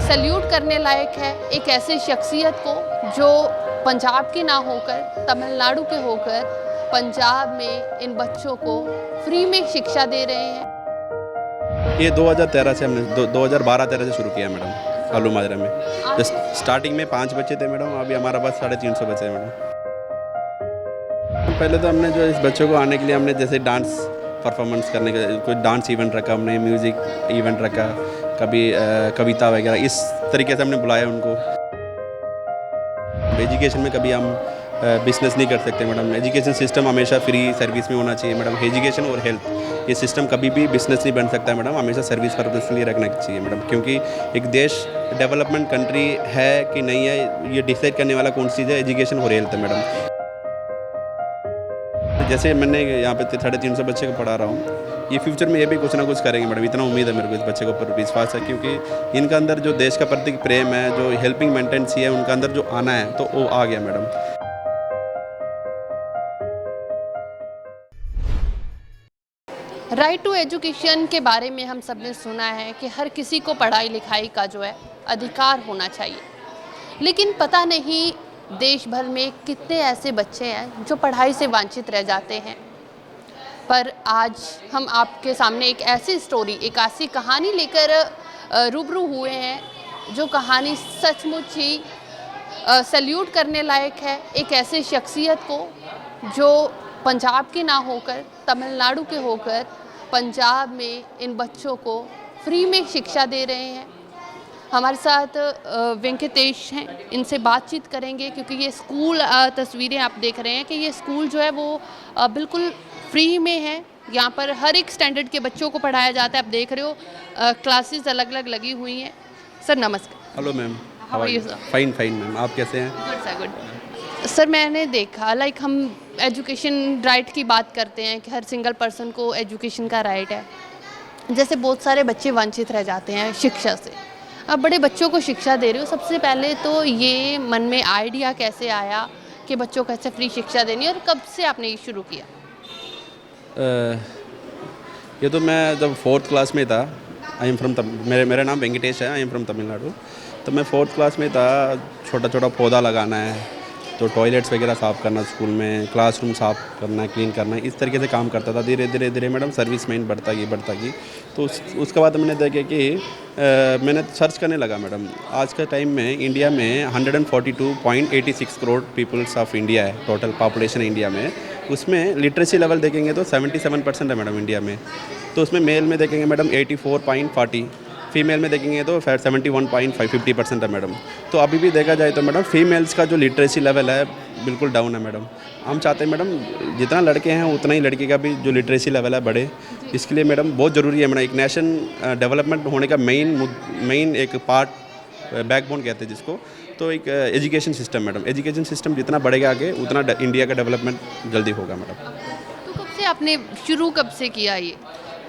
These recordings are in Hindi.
सैल्यूट करने लायक है एक ऐसे शख्सियत को जो पंजाब की ना होकर तमिलनाडु के होकर पंजाब में इन बच्चों को फ्री में शिक्षा दे रहे हैं। ये 2013 से हमने 2012-13 से शुरू किया मैडम आलू माजरा में। तो स्टार्टिंग में 5 बच्चे थे मैडम, अभी हमारा पास 350 बच्चे हैं मैडम। पहले तो हमने जो इस बच्चों को आने के लिए हमने जैसे डांस परफॉर्मेंस करने का कोई डांस इवेंट रखा, हमने म्यूज़िक इवेंट रखा, कभी कविता वगैरह, इस तरीके से हमने बुलाया उनको। एजुकेशन में कभी हम बिजनेस नहीं कर सकते मैडम। एजुकेशन सिस्टम हमेशा फ्री सर्विस में होना चाहिए मैडम। एजुकेशन और हेल्थ ये सिस्टम कभी भी बिजनेस नहीं बन सकता मैडम, हमेशा सर्विस पर्पस के लिए रखना चाहिए मैडम। क्योंकि एक देश डेवलपमेंट कंट्री है कि नहीं है, ये डिसाइड करने वाला कौन सी चीज़ है, एजुकेशन और हेल्थ है मैडम। जैसे मैंने यहाँ पे 350 बच्चे को पढ़ा रहा हूँ, ये फ्यूचर में ये भी कुछ ना कुछ करेंगे मैडम, इतना उम्मीद है मेरे को इस बच्चे के ऊपर विश्वास है। क्योंकि इनका अंदर जो देश का प्रति प्रेम है, जो हेल्पिंग मेंटेनेंसी है, उनका अंदर जो आना है तो वो आ गया मैडम। राइट टू एजुकेशन के बारे में हम सब ने सुना है कि हर किसी को पढ़ाई लिखाई का जो है अधिकार होना चाहिए, लेकिन पता नहीं देश भर में कितने ऐसे बच्चे हैं जो पढ़ाई से वंचित रह जाते हैं। पर आज हम आपके सामने एक ऐसी स्टोरी, एक ऐसी कहानी लेकर रूबरू हुए हैं जो कहानी सचमुच ही सैल्यूट करने लायक है एक ऐसे शख्सियत को जो पंजाब की ना होकर तमिलनाडु के होकर पंजाब में इन बच्चों को फ्री में शिक्षा दे रहे हैं। हमारे साथ वेंकटेश हैं, इनसे बातचीत करेंगे क्योंकि ये स्कूल तस्वीरें आप देख रहे हैं कि ये स्कूल जो है वो बिल्कुल फ्री में है। यहाँ पर हर एक स्टैंडर्ड के बच्चों को पढ़ाया जाता है। आप देख रहे हो क्लासेस अलग अलग लगी हुई हैं। सर नमस्कार। Hello ma'am, how are you sir? Fine fine ma'am, आप कैसे हैं? Good sir, good. सर मैंने देखा हम एजुकेशन राइट की बात करते हैं कि हर सिंगल पर्सन को एजुकेशन का राइट है। जैसे बहुत सारे बच्चे वंचित रह जाते हैं शिक्षा से, अब बड़े बच्चों को शिक्षा दे रहे हो, सबसे पहले तो ये मन में आइडिया कैसे आया कि बच्चों को ऐसे फ्री शिक्षा देनी है और कब से आपने ये शुरू किया? ये तो मैं जब 4th क्लास में था, आई एम फ्रॉम मेरा नाम वेंकटेश है, आई एम फ्रॉम तमिलनाडु। तो मैं 4th क्लास में था, छोटा छोटा पौधा लगाना है, तो टॉयलेट्स वगैरह साफ़ करना, स्कूल में क्लासरूम साफ़ करना, क्लीन करना, इस तरीके से काम करता था। धीरे धीरे धीरे मैडम सर्विस में बढ़ता गई। तो उसके बाद मैंने देखा कि मैंने सर्च करने लगा मैडम। आज के टाइम में इंडिया में 142.86 करोड़ पीपल्स ऑफ इंडिया है, टोटल पॉपुलेशन इंडिया में। उसमें लिटरेसी लेवल देखेंगे तो 77% है मैडम इंडिया में। तो उसमें मेल में देखेंगे मैडम 84.40, फीमेल में देखेंगे तो 71.50% है मैडम। तो अभी भी देखा जाए तो मैडम फीमेल्स का जो लिटरेसी लेवल है बिल्कुल डाउन है मैडम। हम चाहते हैं मैडम जितना लड़के हैं उतना ही लड़की का भी जो लिटरेसी लेवल है बढ़े। इसके लिए मैडम बहुत ज़रूरी है मैडम, एक नेशन डेवलपमेंट होने का मेन एक पार्ट, बैकबोन कहते हैं जिसको, तो एक education system madam. Education system जितना बढ़ेगा आगे उतना इंडिया का डेवलपमेंट जल्दी होगा मैडम। तो कब से आपने शुरू कब से किया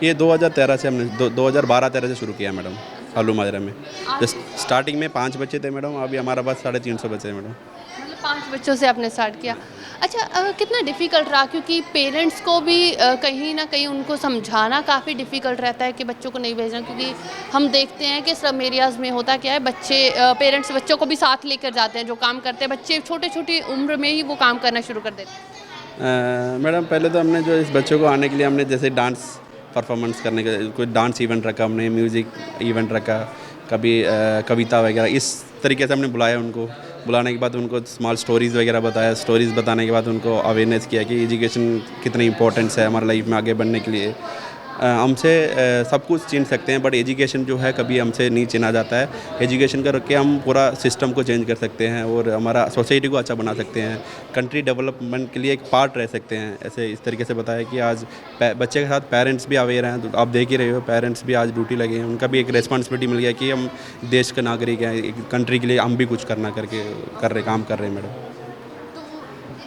ये 2013 से हमने 2012-13 से शुरू किया मैडम आलू माजरा में। तो स्टार्टिंग में 5 बच्चे थे मैडम, अभी हमारा पास 350 बच्चे हैं मैडम। मतलब 5 बच्चों से आपने स्टार्ट किया। अच्छा, कितना डिफ़िकल्ट रहा? क्योंकि पेरेंट्स को भी कहीं ना कहीं उनको समझाना काफ़ी डिफ़िकल्ट रहता है कि बच्चों को नहीं भेजना, क्योंकि हम देखते हैं कि स्लम एरियाज़ में होता क्या है, पेरेंट्स बच्चों को भी साथ लेकर जाते हैं, जो काम करते हैं बच्चे छोटी उम्र में ही वो काम करना शुरू कर देते हैं। मैडम पहले तो हमने जो इस बच्चों को आने के लिए हमने जैसे डांस परफॉर्मेंस करने का कोई डांस इवेंट रखा, हमने म्यूज़िक इवेंट रखा, कभी कविता वगैरह, इस तरीके से हमने बुलाया उनको। बुलाने के बाद उनको स्मॉल स्टोरीज़ वगैरह बताया। स्टोरीज़ बताने के बाद उनको अवेयरनेस किया कि एजुकेशन कितनी इंपॉर्टेंस है हमारे लाइफ में आगे बढ़ने के लिए। हमसे सब कुछ छीन सकते हैं बट एजुकेशन जो है कभी हमसे नहीं छीना जाता है। एजुकेशन करके हम पूरा सिस्टम को चेंज कर सकते हैं और हमारा सोसाइटी को अच्छा बना सकते हैं, कंट्री डेवलपमेंट के लिए एक पार्ट रह सकते हैं। ऐसे इस तरीके से बताया कि आज बच्चे के साथ पेरेंट्स भी अवेयर हैं, तो आप देख ही रहे हो पेरेंट्स भी आज ड्यूटी लगे हैं, उनका भी एक रिस्पॉन्सिबिलिटी मिल गया कि हम देश के नागरिक हैं, एक कंट्री के लिए हम भी कुछ काम कर रहे हैं मैडम।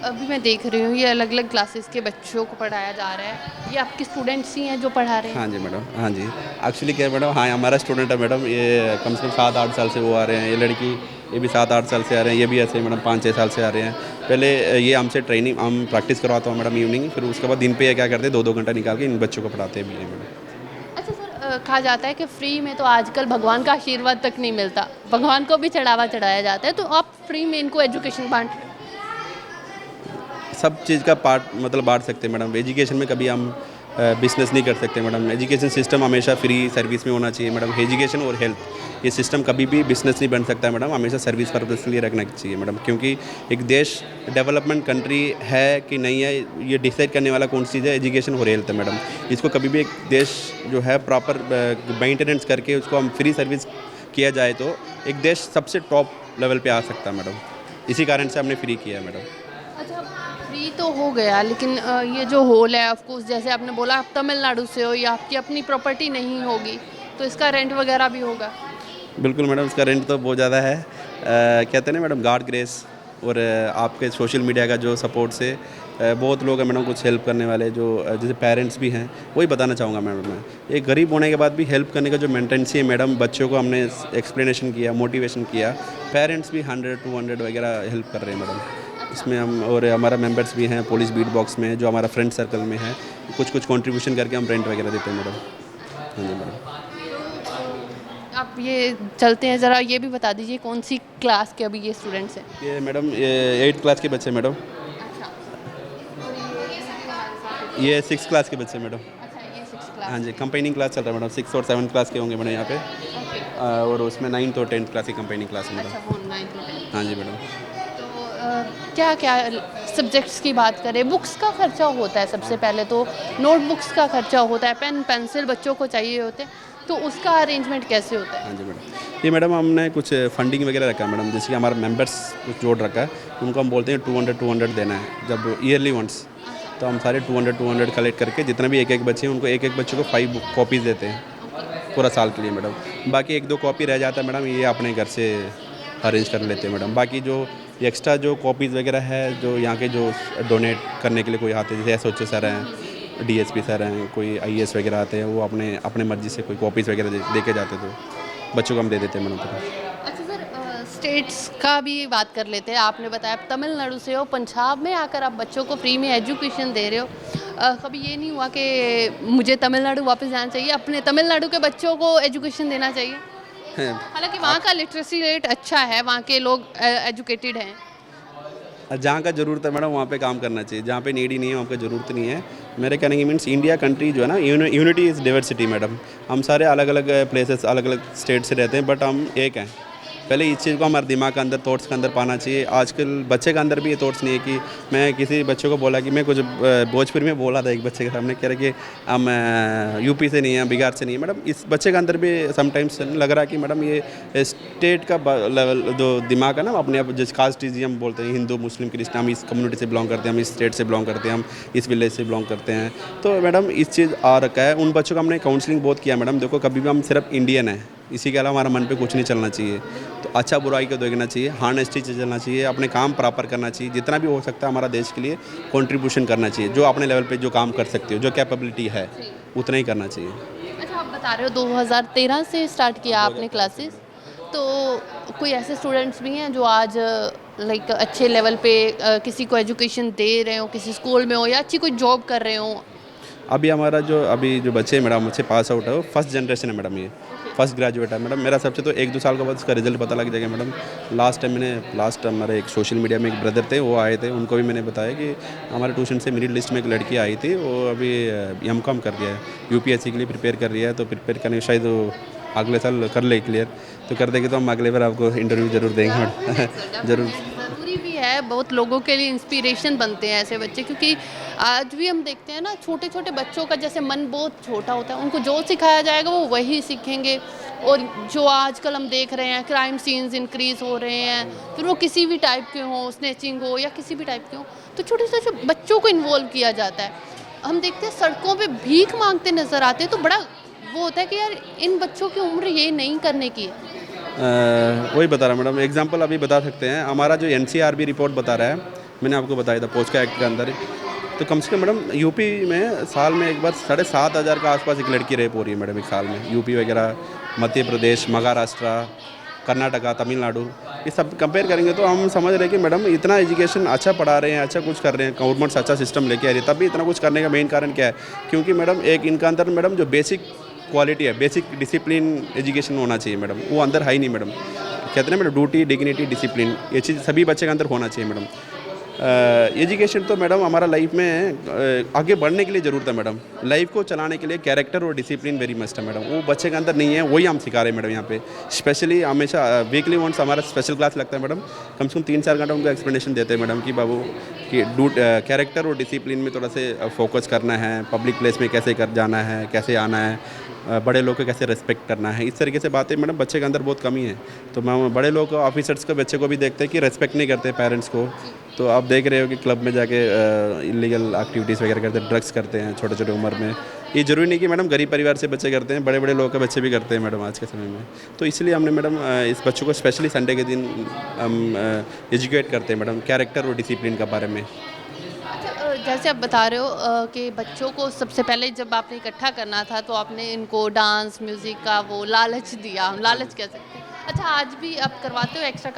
अभी मैं देख रही हूँ ये अलग अलग क्लासेस के बच्चों को पढ़ाया जा रहा है, ये आपके स्टूडेंट्स ही हैं जो पढ़ा रहे हैं? हाँ जी मैडम, हाँ जी। एक्चुअली क्या है मैडम, हाँ हमारा स्टूडेंट है मैडम, ये कम से कम 7-8 साल से वो आ रहे हैं। ये लड़की ये भी 7-8 साल से आ रहे हैं, ये भी ऐसे मैडम 5-6 साल से आ रहे हैं। पहले ये हमसे ट्रेनिंग हम प्रैक्टिस करवाता हूँ मैडम इवनिंग, फिर उसके बाद दिन पे ये क्या करते हैं 2-2 घंटा निकाल के इन बच्चों को पढ़ाते भी हैं मैडम। अच्छा सर, कहा जाता है कि फ्री में तो आजकल भगवान का आशीर्वाद तक नहीं मिलता, भगवान को भी चढ़ावा चढ़ाया जाता है, तो आप फ्री में इनको एजुकेशन बांट रहे हो। सब चीज़ का पार्ट मतलब बांट सकते हैं मैडम। एजुकेशन में कभी हम बिजनेस नहीं कर सकते मैडम। एजुकेशन सिस्टम हमेशा फ्री सर्विस में होना चाहिए मैडम। एजुकेशन और हेल्थ ये सिस्टम कभी भी बिजनेस नहीं बन सकता है मैडम, हमेशा सर्विस पर्पज़ के लिए रखना चाहिए मैडम। क्योंकि एक देश डेवलपमेंट कंट्री है कि नहीं है, ये डिसाइड करने वाला कौन सी चीज़ है, एजुकेशन और हेल्थ है मैडम। इसको कभी भी एक देश जो है प्रॉपर मेंटेनेंस करके उसको हम फ्री सर्विस किया जाए तो एक देश सबसे टॉप लेवल पे आ सकता है मैडम। इसी कारण से हमने फ्री किया है मैडम। अच्छा, फ्री तो हो गया, लेकिन ये जो होल है, ऑफ कोर्स जैसे आपने बोला आप तमिलनाडु से हो या आपकी अपनी प्रॉपर्टी नहीं होगी, तो इसका रेंट वगैरह भी होगा। बिल्कुल मैडम, इसका रेंट तो बहुत ज़्यादा है। कहते हैं ना मैडम, गॉड ग्रेस और आपके सोशल मीडिया का जो सपोर्ट से बहुत लोग हैं मैडम कुछ हेल्प करने वाले, जो जैसे पेरेंट्स भी हैं। वही बताना चाहूँगा मैडम मैं, एक गरीब होने के बाद भी हेल्प करने का जो मेंटेनेंसी है मैडम, बच्चों को हमने एक्सप्लेनेशन किया, मोटिवेशन किया। पेरेंट्स भी 100-200 वगैरह हेल्प कर रहे हैं मैडम इसमें हम। और हमारा मेंबर्स भी हैं पुलिस बीट बॉक्स में, जो हमारा फ्रेंड सर्कल में है, कुछ कंट्रीब्यूशन करके हम रेंट वगैरह देते हैं मैडम। हाँ जी मैडम। आप ये चलते हैं, ज़रा ये भी बता दीजिए कौन सी क्लास के अभी ये स्टूडेंट्स हैं। ये मैडम 8th क्लास के बच्चे मैडम। ये 6th क्लास के बच्चे मैडम। अच्छा, ये 6th क्लास। हाँ जी, कंबाइनिंग क्लास चल रहा है मैडम। 6th और 7th क्लास के होंगे मैडम यहाँ पे। और उसमें 9th और 10th क्लास की कंबाइनिंग क्लास है मैडम। अच्छा, वो 9th और 10th। हाँ जी मैडम। तो क्या क्या सब्जेक्ट्स की बात करें, बुक्स का खर्चा होता है सबसे पहले तो, नोटबुक्स का खर्चा होता है, पेन पेंसिल बच्चों को चाहिए होते हैं, तो उसका अरेंजमेंट कैसे होता है। हाँ जी मैडम। ये मैडम हमने कुछ फंडिंग वगैरह रखा है मैडम, जैसे कि हमारा मेंबर्स कुछ जोड़ रखा है, उनको हम बोलते हैं 200 देना है जब ईयरली वंस। तो हम सारे 200 कलेक्ट करके जितना भी एक बच्चे हैं उनको एक बच्चे को 5 कॉपीज़ देते हैं पूरा साल के लिए मैडम। बाकी 1-2 कॉपी रह जाता है मैडम, ये अपने घर से अरेंज कर लेते हैं मैडम। बाकी जो एक्स्ट्रा जो कॉपीज़ वगैरह है, जो यहाँ के जो डोनेट करने के लिए कोई आते हैं, जैसे SHO सर हैं, DSP सर हैं, कोई IAS वगैरह आते हैं, वो अपने मर्ज़ी से कोई कॉपीज़ वगैरह दे के जाते, तो बच्चों को हम दे देते हैं मैडम। अच्छा सर, स्टेट्स का भी बात कर लेते हैं। आपने बताया आप तमिलनाडु से हो, पंजाब में आकर आप बच्चों को फ्री में एजुकेशन दे रहे हो। कभी ये नहीं हुआ कि मुझे तमिलनाडु वापस जाना चाहिए, अपने तमिलनाडु के बच्चों को एजुकेशन देना चाहिए? हालांकि वहाँ का लिटरेसी रेट अच्छा है, वहाँ के लोग एजुकेटेड हैं। जहाँ का ज़रूरत है मैडम वहाँ पे काम करना चाहिए, जहाँ पे नीड ही नहीं है वहाँ पे ज़रूरत नहीं है। मेरे कहने की मीन्स इंडिया कंट्री जो है ना, यूनिटी इज़ डाइवर्सिटी मैडम। हम सारे अलग अलग प्लेसेस, अलग अलग स्टेट से रहते हैं, बट हम एक हैं। पहले इस चीज़ को हमारे दिमाग के अंदर, थॉट्स के अंदर पाना चाहिए। आजकल बच्चे के अंदर भी ये थॉट्स नहीं है कि मैं किसी बच्चे को बोला कि मैं कुछ भोजपुरी में बोला था एक बच्चे के सामने, कह रहा कि हम यूपी से नहीं है, बिहार से नहीं है मैडम। इस बच्चे के अंदर भी समटाइम्स लग रहा है कि मैडम ये स्टेट का लेवल जो दिमाग है ना, अपने आप जिस कास्ट हम बोलते हैं, हिंदू मुस्लिम क्रिश्चियन, हम इस कम्युनिटी से बिलोंग करते हैं, हम इस स्टेट से बिलोंग करते हैं, हम इस विलेज से बिलोंग करते हैं। तो मैडम इस चीज़ आ रखा है। उन बच्चों का हमने काउंसलिंग बहुत किया मैडम। देखो, कभी भी हम सिर्फ इंडियन है, इसी के अलावा हमारा मन पे कुछ नहीं चलना चाहिए। तो अच्छा बुराई को देखना चाहिए, हॉनेस्टी से चलना चाहिए, अपने काम प्रॉपर करना चाहिए, जितना भी हो सकता है हमारा देश के लिए कंट्रीब्यूशन करना चाहिए। जो अपने लेवल पे जो काम कर सकते हो, जो कैपेबिलिटी है, उतना ही करना चाहिए। अच्छा, आप बता रहे हो 2013 से स्टार्ट किया आपने क्लासेस, तो कोई ऐसे स्टूडेंट्स भी हैं जो आज लाइक अच्छे लेवल पे किसी को एजुकेशन दे रहे हो, किसी स्कूल में हो या अच्छी कोई जॉब कर रहे हो? अभी हमारा जो बच्चे हैं मैडम, मुझसे पास आउट है, वो फर्स्ट जनरेशन है मैडम, ये फर्स्ट ग्रेजुएट है मैडम। मेरा सबसे तो 1-2 साल के बाद उसका रिजल्ट पता लग जाएगा मैडम। लास्ट टाइम हमारे एक सोशल मीडिया में एक ब्रदर थे, वो आए थे, उनको भी मैंने बताया कि हमारे ट्यूशन से मेरिट लिस्ट में एक लड़की आई थी, वो अभी M.Com कर दिया है, UPSC के लिए प्रिपेयर कर रही है। तो प्रिपेयर करने शायद वो अगले साल कर ले क्लियर, तो कर देगी तो हम अगले बार आपको इंटरव्यू ज़रूर देंगे मैडम। ज़रूर। ज़रूरी भी है, बहुत लोगों के लिए इंस्पिरेशन बनते हैं ऐसे बच्चे, क्योंकि आज भी हम देखते हैं ना, छोटे छोटे बच्चों का जैसे मन बहुत छोटा होता है, उनको जो सिखाया जाएगा वो वही सीखेंगे। और जो आजकल हम देख रहे हैं, क्राइम सीन्स इंक्रीज हो रहे हैं, फिर वो किसी भी टाइप के हों, स्नैचिंग हो या किसी भी टाइप के हों, तो छोटे छोटे बच्चों को इन्वॉल्व किया जाता है। हम देखते हैं सड़कों पे भीख मांगते नज़र आते हैं, तो बड़ा वो होता है कि यार इन बच्चों की उम्र ये नहीं करने की है। वही बता रहा मैडम, एग्जांपल अभी बता सकते हैं। हमारा जो NCRB रिपोर्ट बता रहा है, मैंने आपको बताया था पोस्को एक्ट के अंदर, तो कम से कम मैडम यूपी में साल में एक बार 7,500 के आसपास एक लड़की रेप हो रही है मैडम एक साल में। यूपी वगैरह, मध्य प्रदेश, महाराष्ट्र, कर्नाटका, तमिलनाडु, ये सब कंपेयर करेंगे तो हम समझ रहे हैं कि मैडम इतना एजुकेशन अच्छा पढ़ा रहे हैं, अच्छा कुछ कर रहे हैं, गवर्नमेंट अच्छा सिस्टम लेके आ रही है, तब भी इतना कुछ करने का मेन कारण क्या है? क्योंकि मैडम एक इनका अंदर मैडम जो बेसिक क्वालिटी है, बेसिक डिसिप्लिन एजुकेशन होना चाहिए मैडम, वो अंदर है ही नहीं मैडम। कहते हैं ना मैडम, ड्यूटी, डिग्निटी, डिसिप्लिन, ये चीज़ सभी बच्चे के अंदर होना चाहिए मैडम। एजुकेशन तो मैडम हमारा लाइफ में आगे बढ़ने के लिए ज़रूरत है मैडम। लाइफ को चलाने के लिए कैरेक्टर और डिसिप्लिन वेरी मस्ट है मैडम। वो बच्चे के अंदर नहीं है, वही हम सिखा रहे हैं मैडम यहाँ पे। स्पेशली हमेशा वीकली वंस हमारा स्पेशल क्लास लगता है मैडम, कम से कम 3-4 घंटा उनको एक्सप्लेनेशन देते हैं मैडम कि बाबू कि कैरेक्टर और डिसिप्लिन में थोड़ा से फोकस करना है, पब्लिक प्लेस में कैसे कर जाना है, कैसे आना है, बड़े लोग को कैसे रिस्पेक्ट करना है, इस तरीके से बातें मैडम बच्चे के अंदर बहुत कमी है। तो मैं बड़े लोग ऑफिसर्स को बच्चे को भी देखते हैं कि रिस्पेक्ट नहीं करते पेरेंट्स को। तो आप देख रहे हो कि क्लब में जाके इलीगल एक्टिविटीज़ वगैरह करते हैं, ड्रग्स करते हैं छोटे छोटे उम्र में। ये ज़रूरी नहीं कि मैडम गरीब परिवार से बच्चे करते हैं, बड़े बड़े लोगों के बच्चे भी करते हैं मैडम आज के समय में। तो इसलिए हमने मैडम इस बच्चों को स्पेशली संडे के दिन हम एजुकेट करते हैं मैडम कैरेक्टर और डिसिप्लिन के बारे में। अच्छा, जैसे आप बता रहे हो कि बच्चों को सबसे पहले जब आपने इकट्ठा करना था तो आपने इनको डांस म्यूज़िक का वो लालच दिया, हम लालच कह सकते हैं। अच्छा, आज भी आप करवाते हो एक्स्ट्रा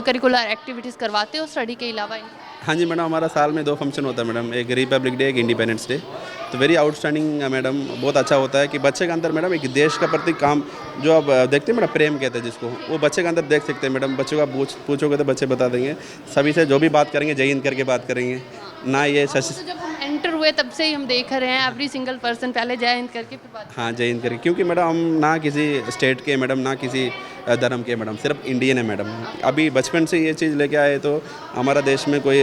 करिकुलर एक्टिविटीज़ करवाते हो स्टडी के अलावा? हाँ जी मैडम, हमारा साल में 2 फंक्शन होता है मैडम, एक रिपब्लिक डे, एक इंडिपेंडेंस डे। तो वेरी आउटस्टैंडिंग मैडम, बहुत अच्छा होता है कि बच्चे के अंदर मैडम एक देश का प्रति काम जो आप देखते हैं मैडम, प्रेम कहते हैं जिसको, वो बच्चे के अंदर देख सकते हैं मैडम। बच्चों को आप पूछोगे तो बच्चे बता देंगे, सभी से जो भी बात करेंगे जय हिंद करके बात करेंगे ना। ये तो जब हम एंटर हुए तब से ही हम देख रहे हैं एवरी सिंगल पर्सन पहले जय हिंद करके फिर बात। हाँ, जय हिंद करके, क्योंकि मैडम हम ना किसी स्टेट के मैडम, ना किसी धर्म के मैडम, सिर्फ इंडियन है मैडम। अभी बचपन से ये चीज़ लेके आए तो हमारा देश में कोई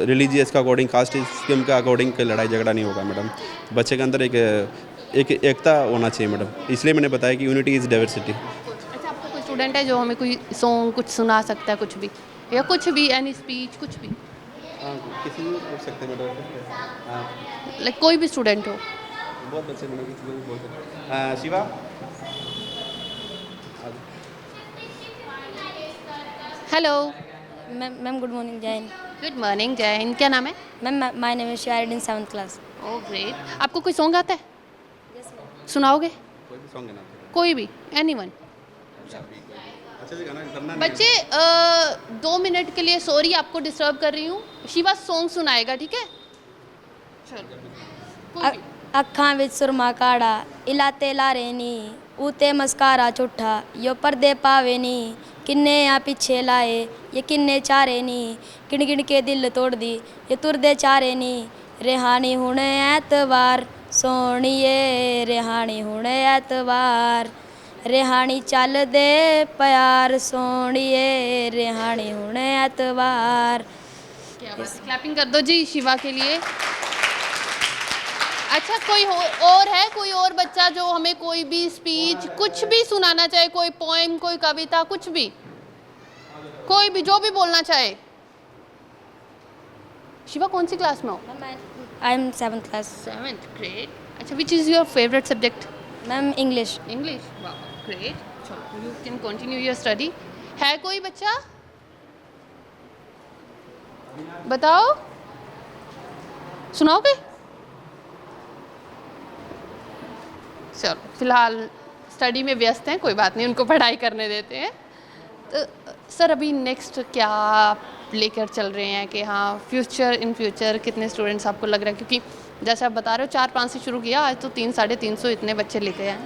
रिलीजियस का अकॉर्डिंग, कास्ट सिस्टम का अकॉर्डिंग कोई लड़ाई झगड़ा नहीं होगा मैडम। बच्चे के अंदर एक एकता होना चाहिए मैडम, इसलिए मैंने बताया कि यूनिटी इज़ डाइवर्सिटी। अच्छा, आपका कोई स्टूडेंट है जो हमें कोई सॉन्ग कुछ सुना सकता है, कुछ भी या कुछ भी, एनी स्पीच, कुछ भी? हाँ, किसी भी पूछ सकते हैं मैडम। हाँ, लाइक कोई भी स्टूडेंट हो। बहुत अच्छे मैडम, किसी को भी बोल सकते हैं। Shiva, hello ma'am good morning, जय हिंद। गुड मॉर्निंग, जय हिंद। क्या नाम है? मैम माय नेम इज शायद इन 7th क्लास। Oh great. आपको कोई सॉन्ग आता है? सुनाओगे? कोई भी सॉन्ग गाना, कोई भी, एनीवन। अच्छे से गाना करना नहीं। बच्चे 2 मिनट के लिए, सॉरी आपको डिस्टर्ब कर रही हूँ, शिवा सॉन्ग सुनाएगा, ठीक है? चलो, कोई भी। अखां विच सुरमा काड़ा इलाते लारे नी, ऊते मस्कारा झूठा यो पर्दे पावे नी, किन्ने आ पीछे लाए ये किन्ने चारे नी, गिन गिन के दिल तोड़ दी ये तुरदे चारे नी, रेहानी हुण ऐतवार सोहणीए, रेहानी हुण ऐतवार, रेहानी चल दे प्यार सोहणीए, रेहानी हुण ऐतवार। क्या बात है, क्लैपिंग कर दो जी शिवा के लिए। अच्छा, कोई और है, कोई और बच्चा जो हमें कोई भी स्पीच कुछ भी सुनाना चाहे, कोई पोएम, कोई कविता, कुछ भी, कोई भी जो भी बोलना चाहे? शिवा कौन सी क्लास में हो? I am 7th class. 7th, great. अच्छा, which is your favourite subject? Ma'am English. English, great. चलो, you can continue your study. है कोई बच्चा? बताओ, सुनाओगे? चलो, फिलहाल स्टडी में व्यस्त हैं, कोई बात नहीं, उनको पढ़ाई करने देते हैं। तो सर, अभी नेक्स्ट क्या लेकर चल रहे हैं कि हाँ इन फ्यूचर कितने स्टूडेंट्स आपको लग रहा है? क्योंकि जैसे आप बता रहे हो 4-5 से शुरू किया, आज तो 300-350 इतने बच्चे लेके आए।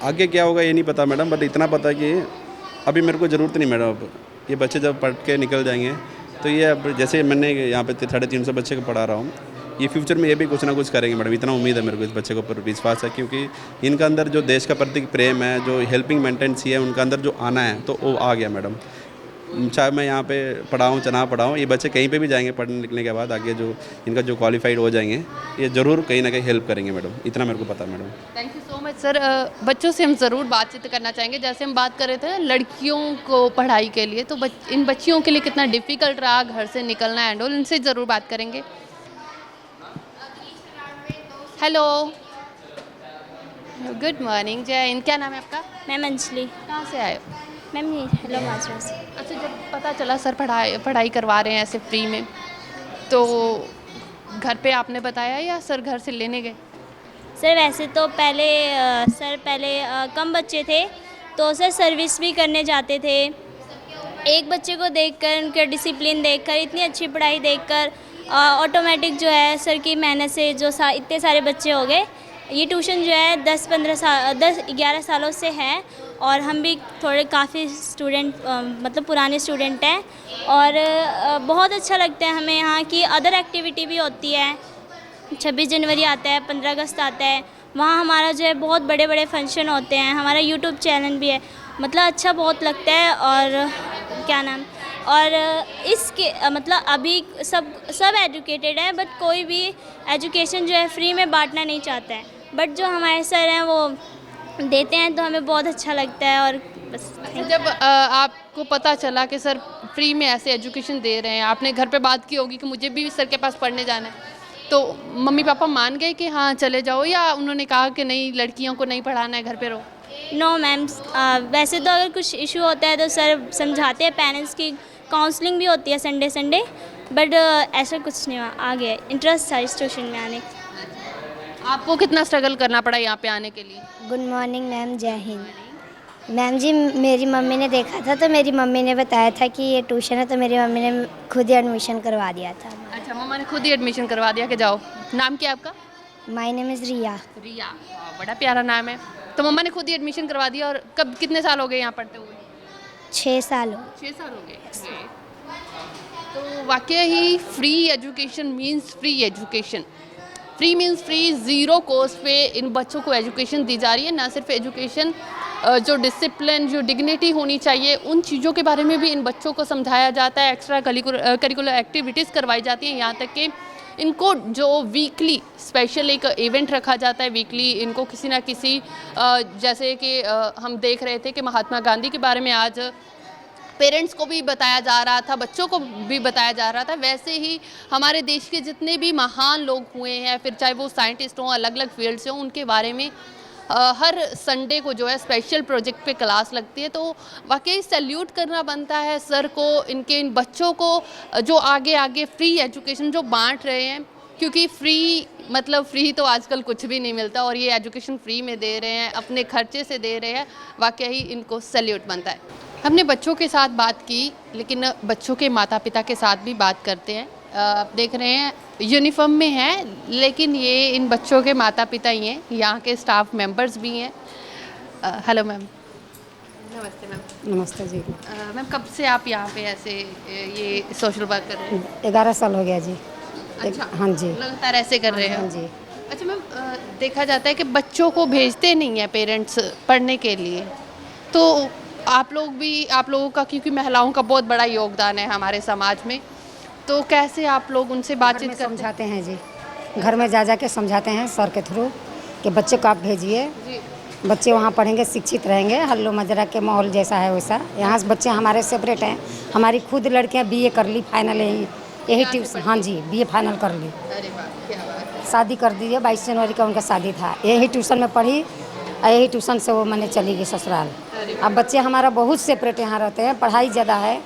आगे क्या होगा ये नहीं पता मैडम, बट इतना पता कि अभी मेरे को ज़रूरत नहीं मैडम। अब ये बच्चे जब पढ़ के निकल जाएंगे तो ये अब जैसे मैंने यहाँ पे 350 बच्चे को पढ़ा रहा हूँ, ये फ्यूचर में ये भी कुछ ना कुछ करेंगे मैडम, इतना उम्मीद है मेरे को इस बच्चे के ऊपर, विश्वास है। क्योंकि इनका अंदर जो देश का प्रति प्रेम है, जो हेल्पिंग मेंटेनेंसी है, उनका अंदर जो आना है तो वो आ गया मैडम। चाहे मैं यहाँ पे पढ़ाऊँ चाहे ना पढ़ाऊँ, ये बच्चे कहीं पे भी जाएंगे पढ़ने लिखने के बाद, आगे जो इनका जो क्वालिफाइड हो जाएंगे, ये ज़रूर कहीं ना कहीं हेल्प करेंगे मैडम, इतना मेरे को पता है madam. Thank you so much sir. बच्चों से हम ज़रूर बातचीत करना चाहेंगे। जैसे हम बात कर रहे थे ना लड़कियों को पढ़ाई के लिए, तो इन बच्चियों के लिए कितना डिफ़िकल्ट रहा घर से निकलना एंड ऑल, इनसे ज़रूर बात करेंगे। हेलो, गुड मॉर्निंग, जय हिंद। क्या नाम है आपका? मैम अंजलि। कहाँ से आए हो? मैम हेलो मास्टर से। अच्छा, जब पता चला सर पढ़ाई करवा रहे हैं ऐसे फ्री में, तो घर पे आपने बताया या सर घर से लेने गए? सर वैसे तो पहले कम बच्चे थे तो सर सर्विस भी करने जाते थे। एक बच्चे को देखकर, उनका डिसिप्लिन देखकर, इतनी अच्छी पढ़ाई देखकर ऑटोमेटिक जो है सर की मेहनत से जो इतने सारे बच्चे हो गए, ये ट्यूशन जो है 10-11 सालों से है और हम भी थोड़े काफ़ी स्टूडेंट मतलब पुराने स्टूडेंट हैं और बहुत अच्छा लगता है हमें यहाँ की। अदर एक्टिविटी भी होती है, 26 जनवरी आता है, 15 अगस्त आता है, वहाँ हमारा जो है बहुत बड़े बड़े फंक्शन होते हैं। हमारा यूट्यूब चैनल भी है, मतलब अच्छा बहुत लगता है। और क्या नाम और इसके मतलब अभी सब एजुकेटेड है, बट कोई भी एजुकेशन जो है फ्री में बांटना नहीं चाहता है, बट जो हमारे सर हैं वो देते हैं तो हमें बहुत अच्छा लगता है। और बस जब आपको पता चला कि सर फ्री में ऐसे एजुकेशन दे रहे हैं, आपने घर पे बात की होगी कि मुझे भी सर के पास पढ़ने जाना है, तो मम्मी पापा मान गए कि हाँ चले जाओ, या उन्होंने कहा कि नहीं लड़कियों को नहीं पढ़ाना है, घर पे रहो? नो मैम, वैसे तो अगर कुछ इशू होता है तो सर समझाते हैं, पेरेंट्स की काउंसलिंग भी होती है संडे, बट ऐसा कुछ नहीं हुआ। आ गया इंटरेस्ट था इस ट्यूशन में आने का। आपको कितना स्ट्रगल करना पड़ा यहाँ पे आने के लिए? गुड मॉर्निंग मैम, जय हिंद। मैम जी, मेरी मम्मी ने देखा था तो मेरी मम्मी ने बताया था कि ये ट्यूशन है, तो मेरी मम्मी ने खुद ही एडमिशन करवा दिया था। अच्छा, मम्मा ने खुद ही एडमिशन करवा दिया कि जाओ। नाम क्या है आपका? माय नेम इज़ रिया। रिया, बड़ा प्यारा नाम है। तो मम्मा ने खुद ही एडमिशन करवा दिया। और कब कितने साल हो गए यहाँ पढ़ते हुए? 6 साल हो। 6 साल हो गए। तो वाकई ही free education means free education. Free means free, zero cost पे इन बच्चों को एजुकेशन दी जा रही है। ना सिर्फ एजुकेशन, जो डिसिप्लिन, जो डिग्निटी होनी चाहिए, उन चीज़ों के बारे में भी इन बच्चों को समझाया जाता है। एक्स्ट्रा करिकुलर एक्टिविटीज़ करवाई जाती हैं, यहाँ तक कि इनको जो वीकली स्पेशल एक इवेंट रखा जाता है। वीकली इनको किसी ना किसी जैसे कि हम देख रहे थे कि महात्मा गांधी के बारे में आज पेरेंट्स को भी बताया जा रहा था, बच्चों को भी बताया जा रहा था। वैसे ही हमारे देश के जितने भी महान लोग हुए हैं, फिर चाहे वो साइंटिस्ट हों, अलग अलग फील्ड से हों, उनके बारे में हर संडे को जो है स्पेशल प्रोजेक्ट पे क्लास लगती है। तो वाकई सैल्यूट करना बनता है सर को, इन बच्चों को जो आगे आगे फ्री एजुकेशन जो बांट रहे हैं। क्योंकि फ्री तो आजकल कुछ भी नहीं मिलता, और ये एजुकेशन फ्री में दे रहे हैं, अपने खर्चे से दे रहे हैं। वाकई इनको सैल्यूट बनता है। हमने बच्चों के साथ बात की, लेकिन बच्चों के माता पिता के साथ भी बात करते हैं। आप देख रहे हैं यूनिफॉर्म में हैं, लेकिन ये इन बच्चों के माता पिता ही हैं, यहाँ के स्टाफ मेंबर्स भी हैं। Hello ma'am. नमस्ते मैम। नमस्ते जी। मैम, कब से आप यहाँ पे ऐसे ये सोशल वर्क कर रहे हैं? 11 साल हो गया जी। अच्छा, हाँ जी, लगातार ऐसे कर रहे हैं? हाँ जी। अच्छा मैम, देखा जाता है कि बच्चों को भेजते नहीं हैं पेरेंट्स पढ़ने के लिए, तो आप लोगों का, क्योंकि महिलाओं का बहुत बड़ा योगदान है हमारे समाज में, तो कैसे आप लोग उनसे बातचीत करते हैं? समझाते हैं जी, घर में जा के समझाते हैं सर के थ्रू कि बच्चे को आप भेजिए, बच्चे वहाँ पढ़ेंगे, शिक्षित रहेंगे। हल्लो मजरा के माहौल जैसा है वैसा। यहाँ से बच्चे हमारे सेपरेट हैं। हमारी खुद लड़कियाँ BA कर ली, फाइनल यही ट्यूशन। हाँ जी, BA फाइनल कर ली। अरे वाह, क्या बात है। शादी कर दीजिए, 22 जनवरी का उनका शादी था। यही ट्यूशन में पढ़ी, यही ट्यूशन से वो मैंने चली गई ससुराल। अब बच्चे हमारा बहुत सेपरेट यहाँ रहते हैं, पढ़ाई ज़्यादा है,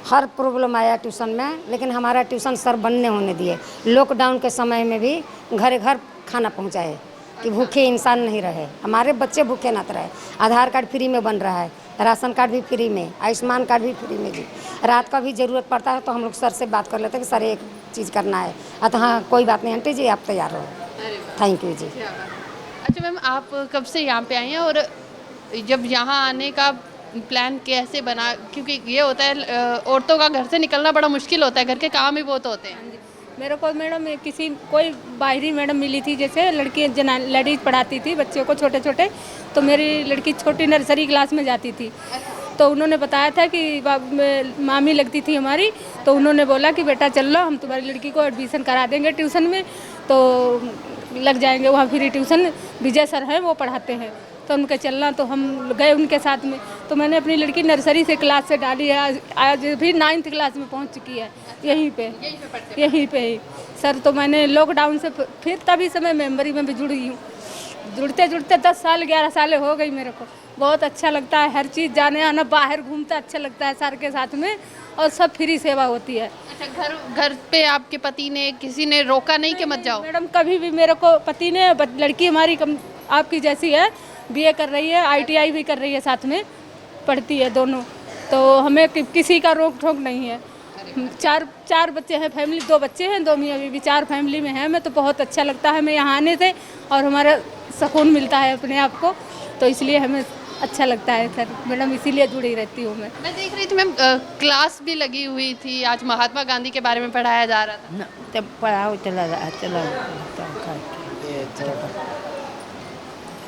हर प्रॉब्लम आया ट्यूशन में, लेकिन हमारा ट्यूशन सर बनने होने दिए। लॉकडाउन के समय में भी घर घर खाना पहुँचाए कि भूखे इंसान नहीं रहे, हमारे बच्चे भूखे ना रहे। आधार कार्ड फ्री में बन रहा है, राशन कार्ड भी फ्री में, आयुष्मान कार्ड भी फ्री में जी। रात का भी ज़रूरत पड़ता है तो हम लोग सर से बात कर लेते हैं कि सर एक चीज़ करना है। अतः हाँ, कोई बात नहीं आंटी जी, आप तैयार हो। थैंक यू जी। अच्छा मैम, आप कब से यहाँ पे आई हैं, और जब यहाँ आने का प्लान कैसे बना? क्योंकि ये होता है औरतों का घर से निकलना बड़ा मुश्किल होता है, घर के काम ही बहुत होते हैं। मेरे को मैडम कोई बाहरी मैडम मिली थी, जैसे लेडीज पढ़ाती थी बच्चों को छोटे छोटे, तो मेरी लड़की छोटी नर्सरी क्लास में जाती थी, तो उन्होंने बताया था कि मामी लगती थी हमारी, तो उन्होंने बोला कि बेटा चल लो, हम तुम्हारी लड़की को एडमिशन करा देंगे ट्यूशन में, तो लग जाएंगे वहाँ फ्री ट्यूशन। विजय सर हैं, वो पढ़ाते हैं, तो उनके चलना, तो हम गए उनके साथ में। तो मैंने अपनी लड़की नर्सरी से क्लास से डाली है, आज भी 9th क्लास में पहुंच चुकी है, यहीं पे ही सर। तो मैंने लॉकडाउन से फिर तभी से मैं मेम्बरी में भी जुड़ गई हूँ। जुड़ते 10 साल 11 साल हो गई मेरे को। बहुत अच्छा लगता है, हर चीज़ जाने आना, बाहर घूमता अच्छा लगता है सर के साथ में, और सब फ्री सेवा होती है। अच्छा, घर पे आपके पति ने, किसी ने रोका नहीं कि मत जाओ? मैडम, कभी भी मेरे को पति ने, लड़की हमारी आपकी जैसी है, BA कर रही है, ITI भी कर रही है, साथ में पढ़ती है दोनों, तो हमें किसी का रोक ठोक नहीं है। चार बच्चे हैं फैमिली, 2 बच्चे हैं, 2 मियाँ बीवी, 4 फैमिली में हैं। मैं तो बहुत अच्छा लगता है हमें यहाँ आने से, और हमारा सुकून मिलता है अपने आप को, तो इसलिए हमें अच्छा लगता है सर मैडम, इसीलिए जुड़ी रहती हूँ मैं देख रही थी मैम, क्लास भी लगी हुई थी, आज महात्मा गांधी के बारे में पढ़ाया जा रहा था। तब पढ़ाओ चला।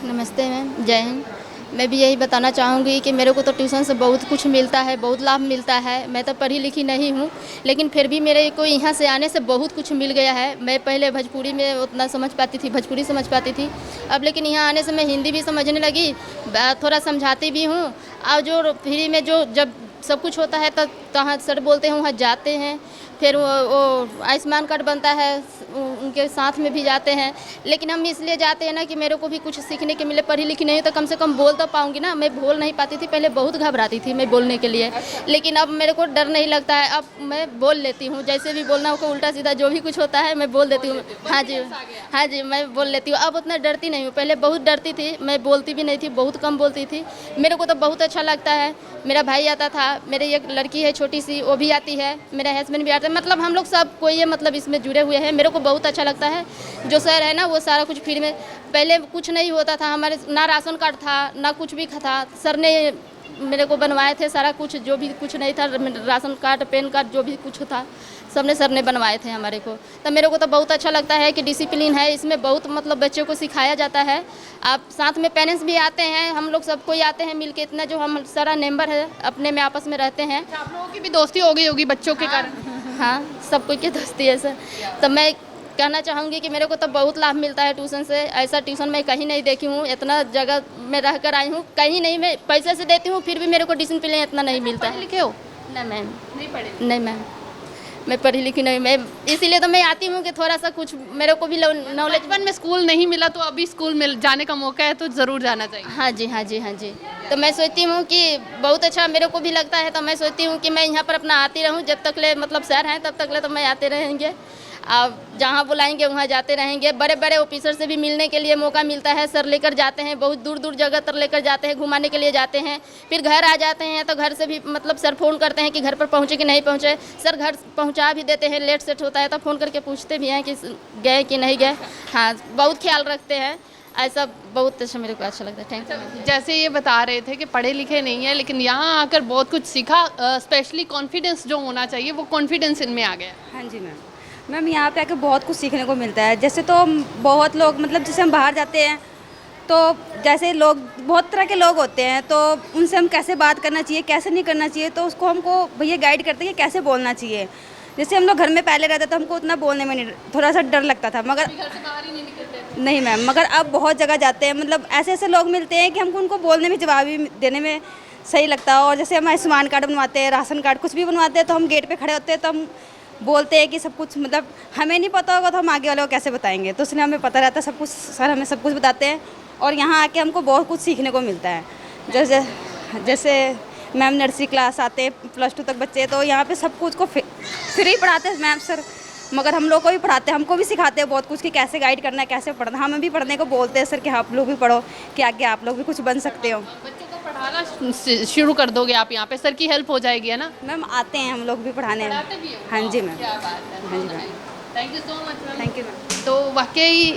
नमस्ते मैम, जय हिंद। मैं भी यही बताना चाहूँगी कि मेरे को तो ट्यूशन से बहुत कुछ मिलता है, बहुत लाभ मिलता है। मैं तो पढ़ी लिखी नहीं हूँ, लेकिन फिर भी मेरे को यहाँ से आने से बहुत कुछ मिल गया है। मैं पहले भोजपुरी में उतना समझ पाती थी, भोजपुरी समझ पाती थी, अब लेकिन यहाँ आने से मैं हिंदी भी समझने लगी, थोड़ा समझाती भी हूँ। और जो फ्री में जो जब सब कुछ होता है तब कहाँ सर बोलते हैं वहाँ जाते हैं, फिर वो आयुष्मान कार्ड बनता है, उनके साथ में भी जाते हैं। लेकिन हम इसलिए जाते हैं ना कि मेरे को भी कुछ सीखने के मिले। पढ़ी लिखी नहीं तो कम से कम बोल तो पाऊंगी ना। मैं बोल नहीं पाती थी, पहले बहुत घबराती थी मैं बोलने के लिए, लेकिन अब मेरे को डर नहीं लगता है। अब मैं बोल लेती हूँ, जैसे भी बोलना हो, उल्टा सीधा जो भी कुछ होता है मैं बोल देती हूँ। हाँ जी, हाँ जी, मैं बोल लेती हूँ। अब उतना डरती नहीं हूँ, पहले बहुत डरती थी, मैं बोलती भी नहीं थी, बहुत कम बोलती थी। मेरे को तो बहुत अच्छा लगता है। मेरा भाई आता था, मेरी एक लड़की है छोटी सी, वो भी आती है, मेरा हस्बैंड भी आता है, मतलब हम लोग सब कोई है, मतलब इसमें जुड़े हुए हैं। मेरे को बहुत अच्छा लगता है। जो सर है ना, वो सारा कुछ फ्री में, पहले कुछ नहीं होता था हमारे, ना राशन कार्ड था ना कुछ भी था। सर ने मेरे को बनवाए थे सारा कुछ, जो भी कुछ नहीं था, राशन कार्ड, पैन कार्ड, जो भी कुछ था सबने सर ने बनवाए थे हमारे को। तो मेरे को तो बहुत अच्छा लगता है कि डिसिप्लिन है इसमें, बहुत मतलब बच्चों को सिखाया जाता है। आप साथ में पेरेंट्स भी आते हैं, हम लोग सब कोई आते हैं मिलके, इतना जो हम सारा मेंबर है अपने में आपस में रहते हैं। आप लोगों की भी दोस्ती हो गई होगी बच्चों के कारण? हाँ, सब कोई की दोस्ती है सर। तो मैं कहना चाहूँगी कि मेरे को तो बहुत लाभ मिलता है ट्यूशन से। ऐसा ट्यूशन मैं कहीं नहीं देखी हूँ, इतना जगह में रह कर आई हूँ, कहीं नहीं। मैं पैसे से देती हूँ, फिर भी मेरे को डिसिप्लिन इतना नहीं मिलता है। लिखे हो? नहीं मैम, नहीं पढ़े? नहीं मैम, मैं पढ़ी लिखी नहीं। मैं इसीलिए तो मैं आती हूँ कि थोड़ा सा कुछ मेरे को भी नॉलेज। बचपन में स्कूल नहीं मिला तो अभी स्कूल में जाने का मौका है तो ज़रूर जाना चाहिए। हाँ जी, हाँ जी, हाँ जी। तो मैं सोचती हूँ कि बहुत अच्छा मेरे को भी लगता है, तो मैं सोचती हूँ कि मैं यहाँ पर अपना आती रहूँ जब तक ले मतलब सर हैं तब तक ले, तो मैं आते रहेंगे। अब जहाँ बुलाएंगे वहाँ जाते रहेंगे। बड़े बड़े ऑफिसर से भी मिलने के लिए मौका मिलता है, सर लेकर जाते हैं, बहुत दूर दूर जगह तक लेकर जाते हैं, घुमाने के लिए जाते हैं। फिर घर आ जाते हैं तो घर से भी मतलब सर फ़ोन करते हैं कि घर पर पहुँचे कि नहीं पहुँचे। सर घर पहुँचा भी देते हैं, लेट सेट होता है तो फ़ोन करके पूछते भी हैं कि गए कि नहीं गए। हाँ, बहुत ख्याल रखते हैं। ऐसा बहुत अच्छा मेरे को अच्छा लगता है। Thank you. जैसे ये बता रहे थे कि पढ़े लिखे नहीं है, लेकिन यहाँ आकर बहुत कुछ सीखा, स्पेशली कॉन्फिडेंस जो होना चाहिए वो कॉन्फिडेंस इनमें आ गया। हाँ जी मैम, यहाँ पे आकर बहुत कुछ सीखने को मिलता है। जैसे तो बहुत लोग मतलब जैसे हम बाहर जाते हैं तो जैसे लोग बहुत तरह के लोग होते हैं, तो उनसे हम कैसे बात करना चाहिए, कैसे नहीं करना चाहिए, तो उसको हमको भैया गाइड करते हैं कि कैसे बोलना चाहिए। जैसे हम लोग घर में पहले रहते तो हमको उतना बोलने में नहीं, थोड़ा सा डर लगता था, मगर घर से बाहर ही नहीं निकलते। नहीं मैम, मगर अब बहुत जगह जाते हैं, मतलब ऐसे ऐसे लोग मिलते हैं कि हमको उनको बोलने में, जवाब भी देने में सही लगता है। और जैसे हम आयुष्मान कार्ड बनवाते हैं, राशन कार्ड कुछ भी बनवाते हैं, तो हम गेट पे खड़े होते हैं तो हम बोलते हैं कि सब कुछ, मतलब हमें नहीं पता होगा तो हम आगे वाले को कैसे बताएंगे, तो इसलिए हमें पता रहता है सब कुछ। सर हमें सब कुछ बताते हैं और यहाँ आके हमको बहुत कुछ सीखने को मिलता है। जैसे मैम नर्सरी क्लास आते हैं, +2 तक बच्चे, तो यहाँ पे सब कुछ को फ्री पढ़ाते हैं मैम सर, मगर हम लोग को भी पढ़ाते हैं, हमको भी सिखाते हैं बहुत कुछ कि कैसे गाइड करना है, कैसे पढ़ना। हमें भी पढ़ने को बोलते हैं सर कि आप लोग भी पढ़ो, कि आगे आप लोग भी कुछ बन सकते हो। बच्चों को पढ़ाना शुरू कर दोगे आप यहाँ पे, सर की हेल्प हो जाएगी, है ना? मैम आते हैं हम लोग भी पढ़ाने। पढ़ाते भी हो? हाँ जी मैम। क्या बात है। हाँ जी ma'am, thank you so much ma'am. Thank you ma'am. तो वाकई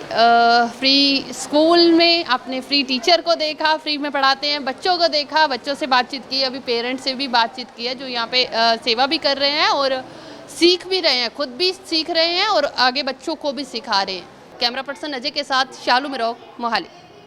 फ्री स्कूल में आपने फ्री टीचर को देखा, फ्री में पढ़ाते हैं, बच्चों को देखा, बच्चों से बातचीत की, अभी पेरेंट्स से भी बातचीत की है जो यहाँ पे सेवा भी कर रहे हैं और सीख भी रहे हैं, खुद भी सीख रहे हैं और आगे बच्चों को भी सिखा रहे हैं। कैमरा पर्सन अजय के साथ शालू मिरोग, मोहाली।